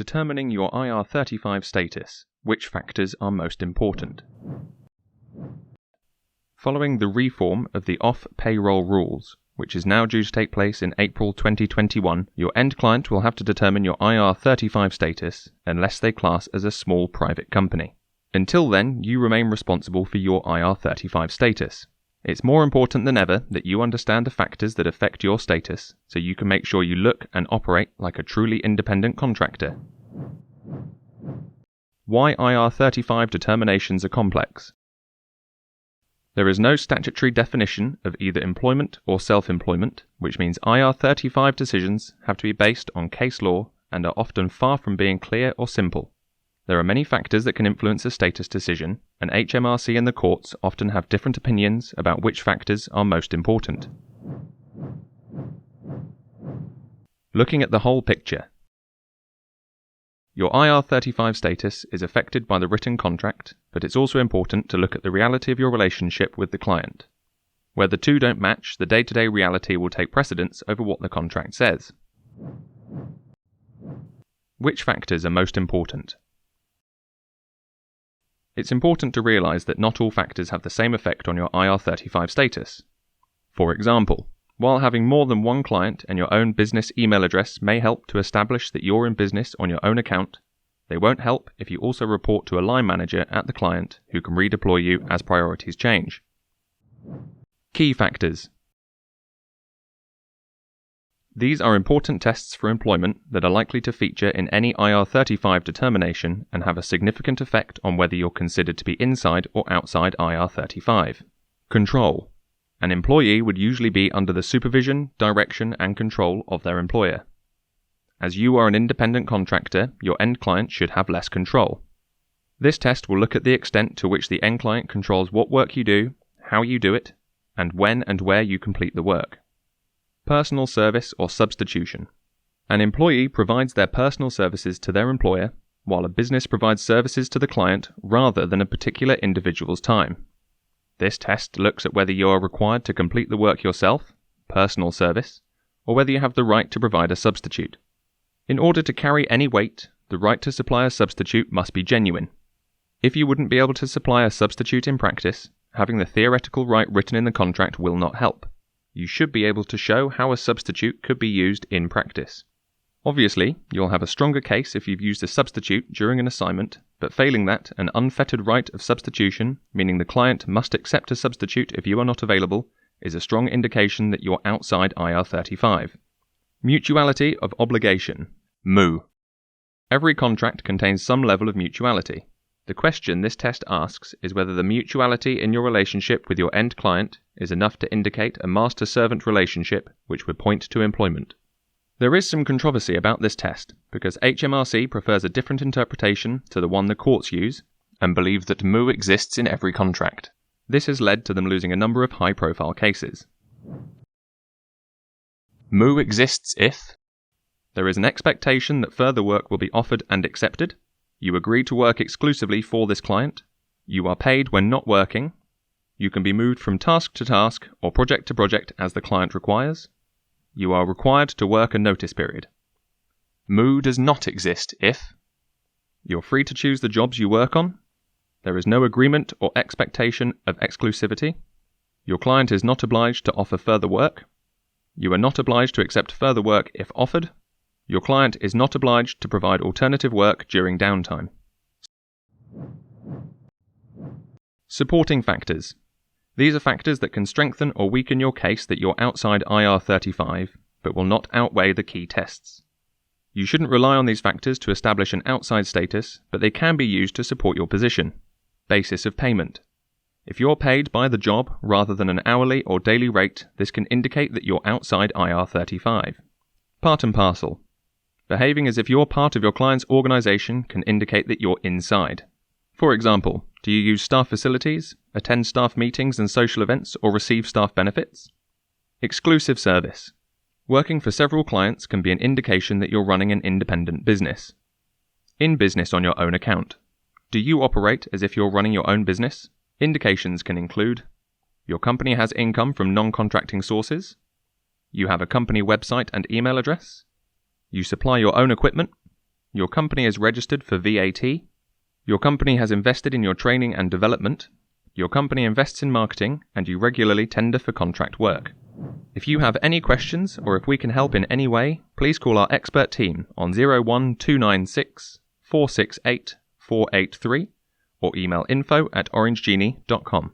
Determining your IR35 status. Which factors are most important? Following the reform of the off-payroll rules, which is now due to take place in April 2021, your end client will have to determine your IR35 status unless they class as a small private company. Until then, you remain responsible for your IR35 status. It's more important than ever that you understand the factors that affect your status so you can make sure you look and operate like a truly independent contractor. Why IR35 determinations are complex. There is no statutory definition of either employment or self-employment, which means IR35 decisions have to be based on case law and are often far from being clear or simple. There are many factors that can influence a status decision, and HMRC and the courts often have different opinions about which factors are most important. Looking at the whole picture. Your IR35 status is affected by the written contract, but it's also important to look at the reality of your relationship with the client. Where the two don't match, the day-to-day reality will take precedence over what the contract says. Which factors are most important? It's important to realize that not all factors have the same effect on your IR35 status. For example, while having more than one client and your own business email address may help to establish that you're in business on your own account, they won't help if you also report to a line manager at the client who can redeploy you as priorities change. Key factors. These are important tests for employment that are likely to feature in any IR35 determination and have a significant effect on whether you're considered to be inside or outside IR35. Control. An employee would usually be under the supervision, direction, and control of their employer. As you are an independent contractor, your end client should have less control. This test will look at the extent to which the end client controls what work you do, how you do it, and when and where you complete the work. Personal service or substitution. An employee provides their personal services to their employer, while a business provides services to the client rather than a particular individual's time. This test looks at whether you are required to complete the work yourself, personal service, or whether you have the right to provide a substitute. In order to carry any weight, the right to supply a substitute must be genuine. If you wouldn't be able to supply a substitute in practice, having the theoretical right written in the contract will not help. You should be able to show how a substitute could be used in practice. Obviously, you'll have a stronger case if you've used a substitute during an assignment, but failing that, an unfettered right of substitution, meaning the client must accept a substitute if you are not available, is a strong indication that you're outside IR35. Mutuality of obligation. MU. Every contract contains some level of mutuality. The question this test asks is whether the mutuality in your relationship with your end client is enough to indicate a master-servant relationship which would point to employment. There is some controversy about this test because HMRC prefers a different interpretation to the one the courts use and believe that MU exists in every contract. This has led to them losing a number of high-profile cases. MU exists if there is an expectation that further work will be offered and accepted. You agree to work exclusively for this client. You are paid when not working. You can be moved from task to task or project to project as the client requires. You are required to work a notice period. MU does not exist if you're free to choose the jobs you work on. There is no agreement or expectation of exclusivity. Your client is not obliged to offer further work. You are not obliged to accept further work if offered. Your client is not obliged to provide alternative work during downtime. Supporting factors. These are factors that can strengthen or weaken your case that you're outside IR35, but will not outweigh the key tests. You shouldn't rely on these factors to establish an outside status, but they can be used to support your position. Basis of payment. If you're paid by the job rather than an hourly or daily rate, this can indicate that you're outside IR35. Part and parcel. Behaving as if you're part of your client's organization can indicate that you're inside. For example, do you use staff facilities, attend staff meetings and social events, or receive staff benefits? Exclusive service. Working for several clients can be an indication that you're running an independent business. In business on your own account. Do you operate as if you're running your own business? Indications can include your company has income from non-contracting sources, you have a company website and email address, you supply your own equipment, your company is registered for VAT, your company has invested in your training and development, your company invests in marketing, and you regularly tender for contract work. If you have any questions or if we can help in any way, please call our expert team on 01296 468 483 or email info@orangegenie.com.